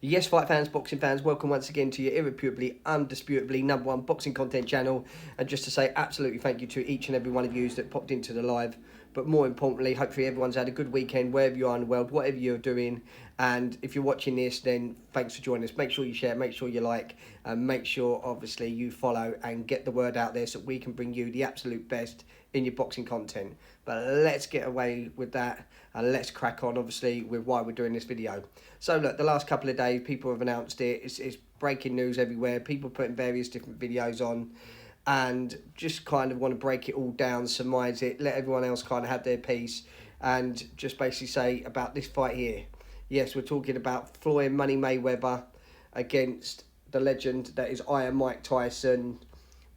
Yes, fight fans, boxing fans, welcome once again to your irreputably, undisputably #1 boxing content channel. And just to say absolutely thank you to each and every one of you that popped into the live. But more importantly, hopefully everyone's had a good weekend wherever you are in the world, whatever you're doing. And if you're watching this, then thanks for joining us. Make sure you share, make sure you like, and make sure obviously you follow and get the word out there so we can bring you the absolute best in your boxing content. But let's get away with that and let's crack on obviously with why we're doing this video. So look, the last couple of days people have announced it. It's breaking news everywhere. People putting various different videos on and just kind of want to break it all down, surmise it, let everyone else kind of have their piece and just basically say about this fight here. Yes, we're talking about Floyd Money Mayweather against the legend that is Mike Tyson,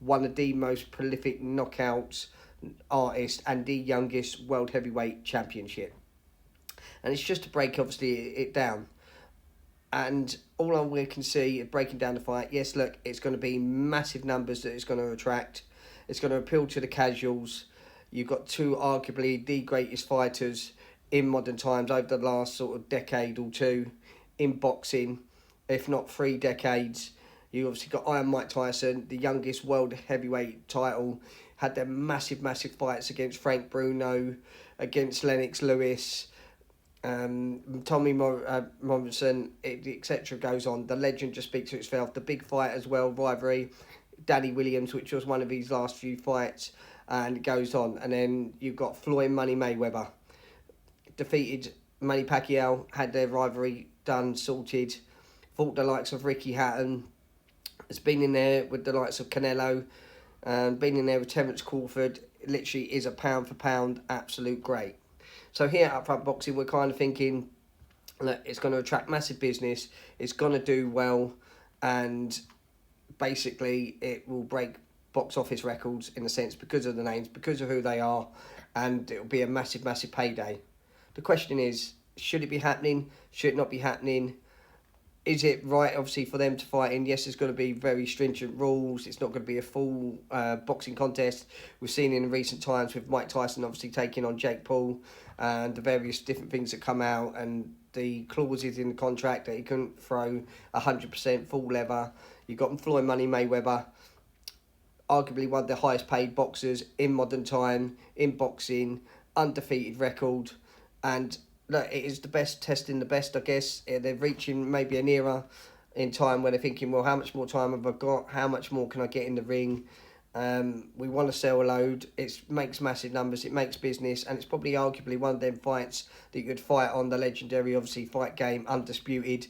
one of the most prolific knockouts artist and the youngest world heavyweight championship. And it's just to break obviously it down. And all we can see breaking down the fight, yes, look, it's going to be massive numbers that it's going to attract. It's going to appeal to the casuals. You've got two arguably the greatest fighters in modern times over the last sort of decade or two in boxing, if not 3 decades. You obviously got Mike Tyson, the youngest world heavyweight title, had their massive fights against Frank Bruno, against Lennox Lewis, Tommy Morrison, etc. goes on. The legend just speaks to itself. The big fight as well, rivalry, Danny Williams, which was one of his last few fights, and it goes on. And then you've got Floyd Money Mayweather, defeated Manny Pacquiao, had their rivalry done, sorted, fought the likes of Ricky Hatton, has been in there with the likes of Canelo, been in there with Terence Crawford. It literally is a pound for pound absolute great. So here at Upfront Boxing, we're kind of thinking that it's going to attract massive business, it's going to do well, and basically it will break box office records in a sense because of the names, because of who they are, and it'll be a massive payday. The question is, should it be happening? Should it not be happening? Is it right, obviously, for them to fight in? Yes, there's going to be very stringent rules. It's not going to be a full boxing contest. We've seen in recent times with Mike Tyson obviously taking on Jake Paul and the various different things that come out and the clauses in the contract that he couldn't throw 100% full leather. You've got Floyd Money Mayweather, arguably one of the highest paid boxers in modern time, in boxing, undefeated record, and look, it is the best testing the best, I guess. They're reaching maybe an era in time where they're thinking, well, how much more time have I got? How much more can I get in the ring? We want to sell a load. It makes massive numbers. It makes business. And it's probably arguably one of them fights that you could fight on the legendary, obviously, fight game, Undisputed.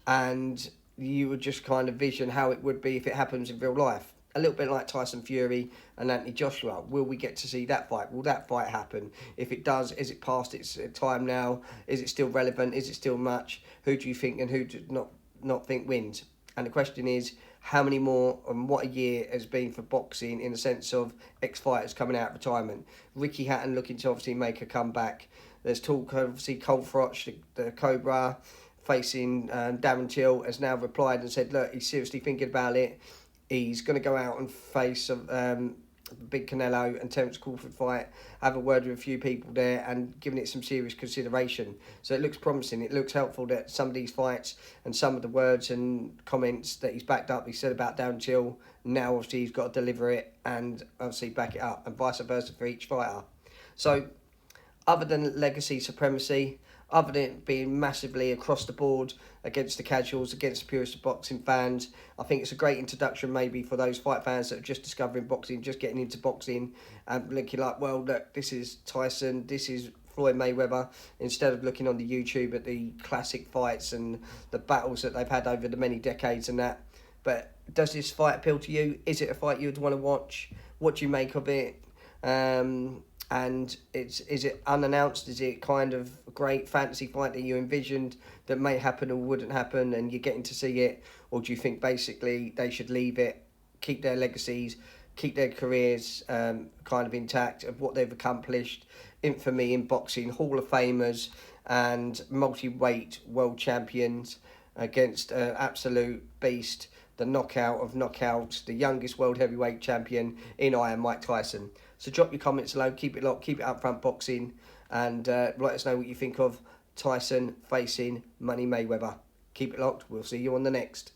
And you would just kind of vision how it would be if it happens in real life. A little bit like Tyson Fury and Anthony Joshua. Will we get to see that fight? Will that fight happen? If it does, is it past its time now? Is it still relevant? Is it still much? Who do you think and who do not think wins? And the question is, how many more and what a year has been for boxing in the sense of ex-fighters coming out of retirement? Ricky Hatton looking to obviously make a comeback. There's talk, obviously, Cole Froch, the Cobra, facing Darren Till, has now replied and said, look, he's seriously thinking about it. He's going to go out and face big Canelo and Terence Crawford fight, have a word with a few people there and giving it some serious consideration. So it looks promising. It looks helpful that some of these fights and some of the words and comments that he's backed up, he said about Darren Till, now obviously he's got to deliver it and obviously back it up, and vice versa for each fighter. So other than legacy supremacy, other than it being massively across the board against the casuals, against the purist of boxing fans, I think it's a great introduction maybe for those fight fans that are just discovering boxing, just getting into boxing, and looking like, well, look, this is Tyson, this is Floyd Mayweather, instead of looking on the YouTube at the classic fights and the battles that they've had over the many decades and that. But does this fight appeal to you? Is it a fight you'd want to watch? What do you make of it? And is it unannounced? Is it kind of a great fantasy fight that you envisioned that may happen or wouldn't happen and you're getting to see it? Or do you think basically they should leave it, keep their legacies, keep their careers kind of intact of what they've accomplished, infamy in boxing, Hall of Famers and multi-weight world champions against an absolute beast, the knockout of knockouts, the youngest world heavyweight champion in Mike Tyson. So drop your comments below, keep it locked, keep it Upfront Boxing, and let us know what you think of Tyson facing Money Mayweather. Keep Keep it locked. We'll see you on the next.